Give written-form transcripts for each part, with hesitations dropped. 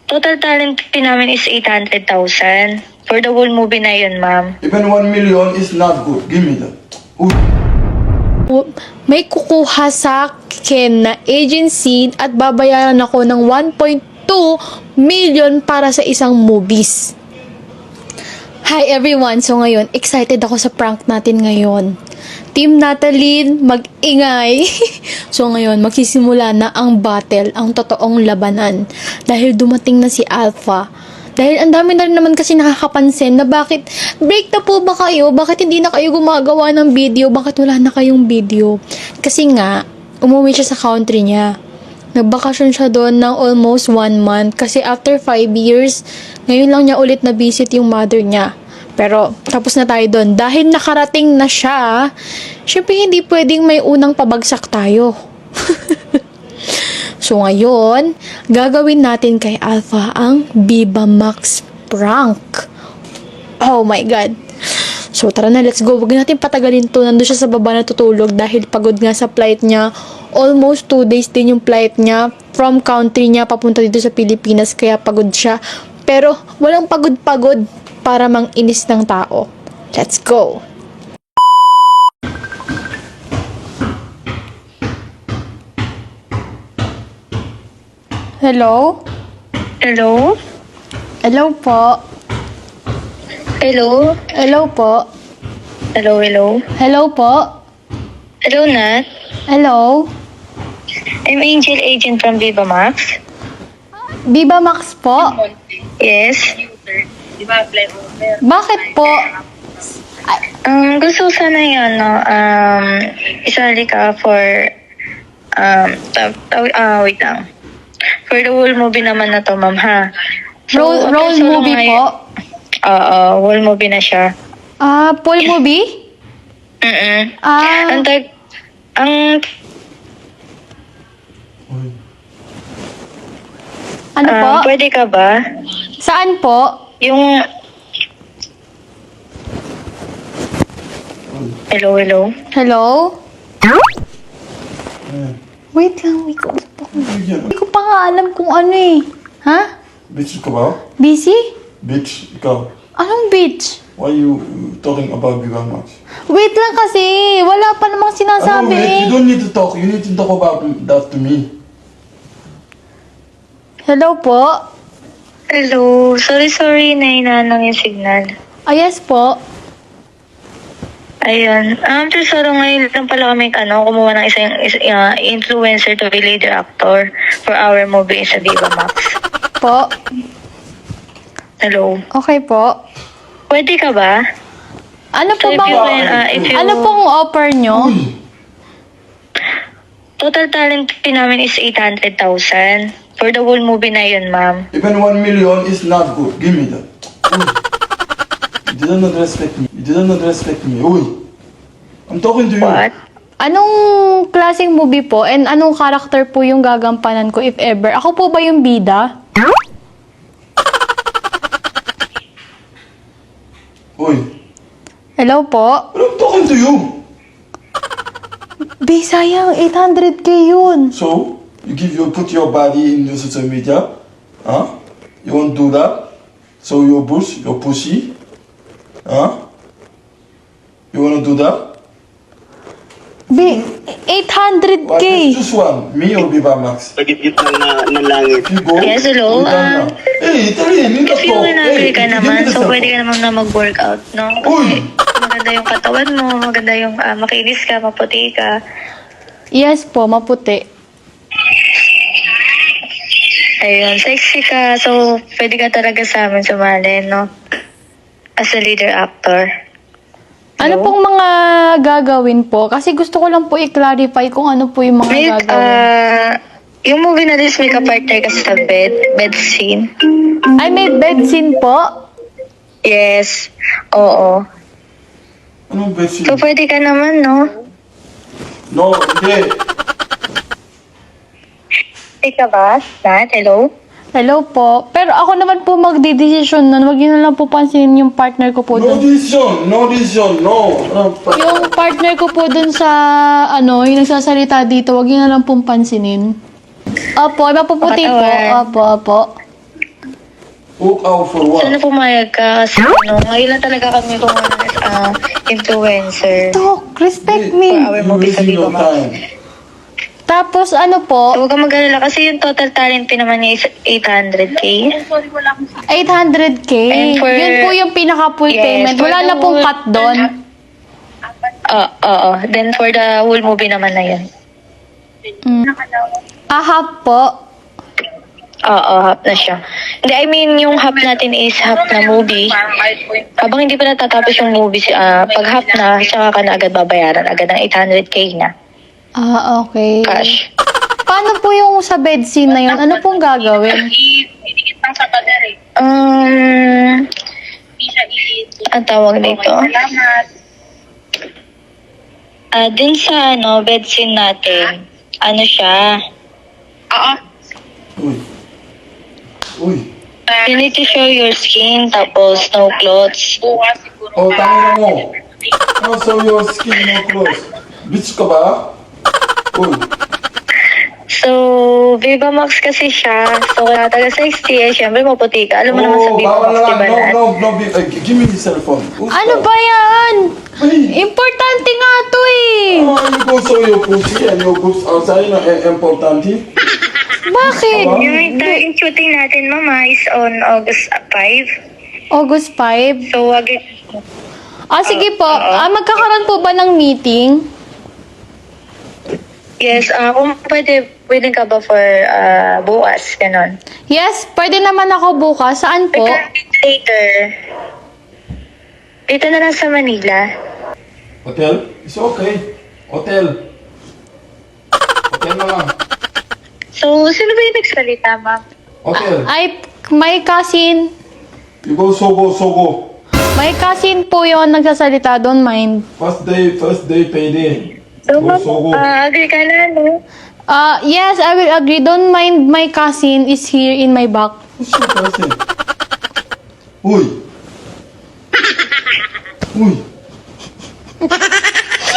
Total talent fee namin is 800,000. For the whole movie na yun, ma'am. Even 1 million is not good. Give me that. Ooh. May kukuha sa akin na agency at babayaran ako ng 1.2 million para sa isang movies. Hi everyone! So ngayon, excited ako sa prank natin ngayon. Team Natalie, mag-ingay! So ngayon, magsisimula na ang battle, ang totoong labanan. Dahil dumating na si Alpha. Dahil ang dami na rin naman kasi nakakapansin na bakit break na po ba kayo? Bakit hindi na kayo gumagawa ng video? Bakit wala na kayong video? Kasi nga, umuwi siya sa country niya. Nagbakasyon siya doon ng almost 1 month kasi after 5 years, ngayon lang niya ulit na-visit yung mother niya. Pero tapos na tayo doon. Dahil nakarating na siya, syempre hindi pwedeng may unang pabagsak tayo. So ngayon, gagawin natin kay Alpha ang Viva Max prank. Oh my God. So tara na, let's go. Huwag natin patagalin to. Nandun siya sa baba natutulog dahil pagod nga sa flight niya. Almost 2 days din yung flight niya. From country niya papunta dito sa Pilipinas, kaya pagod siya. Pero walang pagod-pagod para mang-inis ng tao. Let's go. Hello? Hello? Hello po. Hello? Hello po. Hello, hello? Hello po. Hello, Nat? Hello? I'm Angel, agent from Viva Max. Viva Max po? Yes? Bakit po? Gusto ko sana yun, no? Isali ka for, wait lang. For the whole movie naman na to, ma'am, ha? Roll movie po? Oo, whole movie na siya. Full movie? Ang Ano po? pwede ka ba? Saan po? Yung... Hello, hello? Hello? Eh, Wait lang, bigyan. hindi ko pa nga alam kung ano eh. Ha? Bitch ka ba? Busy? Bitch, ikaw. Anong bitch? Why you talking about Viva Max? Wait lang kasi, wala pa namang sinasabi eh. You don't need to talk. You need to talk about that to me. Hello po? Hello? Sorry, nahinaan lang yung signal. Yes po. Ayun. Pero ngayon lang pala kami, kumuha ng isang influencer to be leader actor for our movie sa Viva Max. Po? Hello? Okay po. Pwede ka ba? Ano po So, bang, ano pong offer nyo? Total talent fee namin is 800,000. For the whole movie na yun, ma'am. Even 1 million is not good. Give me that. Ooh. You did not respect me. You did not respect me. Uy. I'm talking to you. What? Anong klaseng movie po and anong karakter po yung gagampanan ko if ever? Ako po ba yung bida? Uy. Hello po? But I'm talking to you. Sayang, 800k yun. So, you put your body in your social media. Huh? You won't do that? So your pussy. Huh? You wanna do that? 800k. Well, just choose one. Me or Viva Max? Pagit-git lang na langit. If you go, Yes, hello, we're done na. Hey, Italy, need If to you talk. will Hey, agree ka give me naman, the so cell pwede phone. ka naman na mag-workout, no? Uy! Maganda yung katawan mo, maganda yung makinis ka, maputi ka. Yes po, maputi. Ayun, sexy ka, so pwede ka talaga sa amin sumali, no? As a leader actor. Ano pong mga gagawin po? Kasi gusto ko lang po i-clarify kung ano po yung mga May, gagawin. yung movie na this, may ka-partner kasi sa bed scene. Ay, may bed scene po? Yes, oo. Anong best So pwede ka naman, no? No, hindi. Ika ba? Nat, hello? Hello po. Pero ako naman po magdidesisyon nun. Huwag yun na lang po pansinin yung partner ko po No dun. decision, no decision, no. Yung partner ko po dun sa, yung nagsasalita dito, huwag yun na lang pong pansinin. Opo, mapuputi po. Pakatawan. Opo. Walk out for what? Sana pumayag ka kasi ngayon lang talaga kami kung influencer Talk, respect for me. our You're movie sa wasting Viva your Max. time. Tapos ano po, So, huwag kang mag-alala kasi yung total talent fee naman niya is 800k. 800k. And for- Yun po yung pinaka-full Yes, payment. for Wala the na pong whole- cut doon. Oo. Then for the whole movie naman na yun. Half po. Oo, half na siya. Hindi, I mean, yung half natin is half na movie. Habang hindi pa natatapos yung movie, pag half na, saka ka na agad babayaran. Agad ng 800k na. Okay. Cash. Paano po yung sa bed scene na yun? Ano pong gagawin? Idikit lang sa pader eh. Hindi siya Ang tawag dito? Salamat. Din sa bed scene natin, ano siya, Oo. Uy. Uy. you need to show your skin, tapos no clothes. Bukas siguro. Oh, tangina mo. Oh, so your skin no clothes. Bitch ka ba? Uy. So, Viva Max kasi siya. So, kaya taga 60 eh, syempre maputi ka. Alam mo naman sa Oh, Viva bawal Max, na diba lang. na? No, give me the cell phone. Who's Ano that? ba yan? Hey. Importante nga to eh. Oh, you go show your pussy and your boobs outside, important. Bakit? Yung shooting natin, mama, is on August 5. August 5? So, wag Sige po. Magkakaroon po ba ng meeting? yes, kung pwede ka ba for bukas, ganon. Yes, pwede naman ako bukas. Saan po? Later. Dito na lang sa Manila. Hotel? It's okay. Hotel. Hotel na lang. So, sino ba yung nagsalita, ma'am? Hotel. Ay, may cousin. You go Sogo. May cousin po yon nagsasalita. Don't mind. First day payday. So, Go ma'am, Sogo. agree ka na, no? Yes, I will agree. Don't mind, my cousin is here in my back. Who's your cousin? Uy. Uy.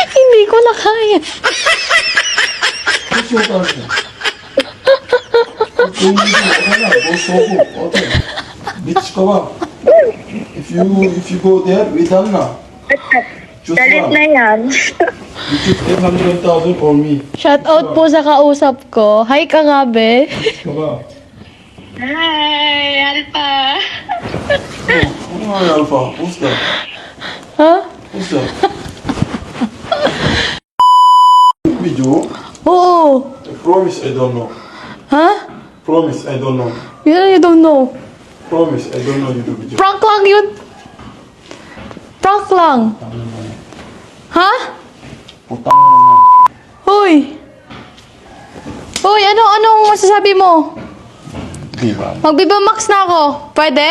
Hindi ko na kaya. Who's your cousin? Go Sogo. Hotel. Bitch ka ba? If you go there, we done na. Just Dalit one. na yan. You choose 800,000 or me. Shout out po sa kausap ko. Hi, Kangabe. Ka ba? Hi, Alpha. Oh, Alpha. Who's that? Ha? Who's that? Video? Oo. I promise I don't know. Ha? Promise I don't know. Yeah, you don't know. Promise I don't know you do video. Prank lang yun. Prank lang. Ha? Putang na naman. Hoy. Hoy, anong masasabi mo? Viva. Magbiba max na ako. Pwede?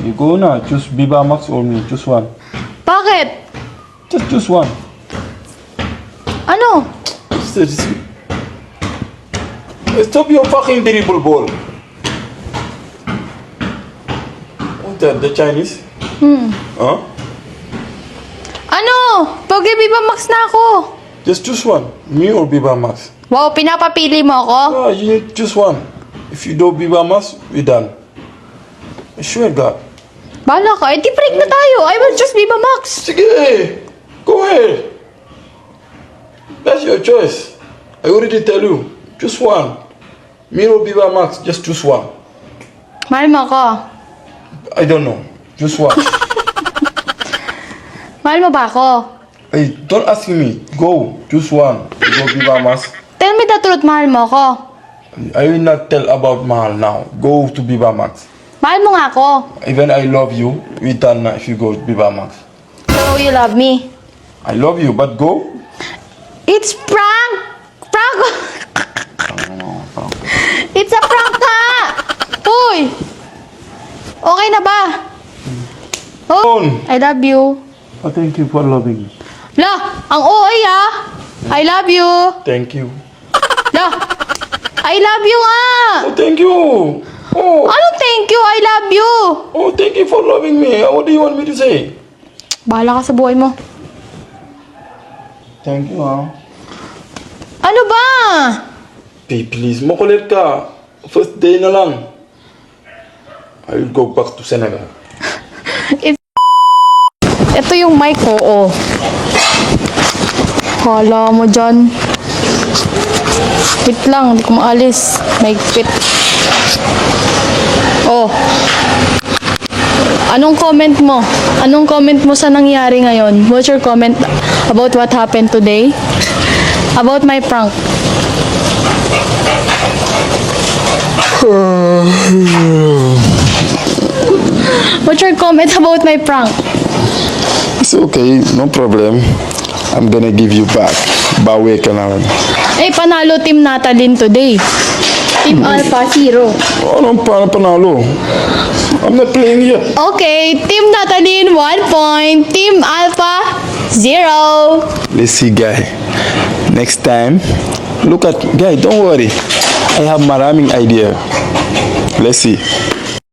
You go na. Choose Viva Max or me. Choose one. Bakit? Just choose one. Ano? Stop your fucking dribble ball. What's that? The Chinese? Huh? Ano? Pag-biba max na ako. Just choose one. Me or Viva Max? Wow, pinapapili mo ako? You need to choose one. If you do Viva Max, we done. I swear God. Bala ka. Di break na tayo. I will just Viva Max. Sige. Go ahead. That's your choice. I already tell you. Choose one. Me or Viva Max, just choose one. Mahal mo ako. I don't know. Choose one. Mahal mo ba ako? Hey, don't ask me. Go. Choose one. Go Viva Max. Tell me the truth, mahal mo ako. I will not tell about Mahal now. Go to Viva Max. Mahal mo nga ako. Even I love you, we done now if you go to Viva Max. So, you love me. I love you, but go. It's prank! Prank! It's a prank ha! Uy! Okay na ba? Oh, On. I love you. Oh, thank you for loving me. La! Ang OA ah! I love you! Thank you. La! I love you nga! Oh, thank you. Oh, Anong thank you? I love you! oh, thank you for loving me. What do you want me to say? Bahala ka sa buhay mo. Thank you, ha. Ano ba? Please, makulit ka. First day na lang. I will go back to Senegal. Ito yung mic ko, oh. Kala mo dyan. Wait lang, hindi ko maalis. May fit. Oh. Anong comment mo? Anong comment mo sa nangyari ngayon? What's your comment about what happened today? About my prank? What's your comment about my prank? It's okay, no problem. I'm gonna give you back. Bawi ka na lang. Eh, panalo Team Natalin today. Team Alpha 0. Anong panalo? I'm not playing here. Okay, Team Natalin 1 point. Team Alpha 0. Let's see, guy. Next time, look at... Guy, don't worry. I have maraming idea. Let's see.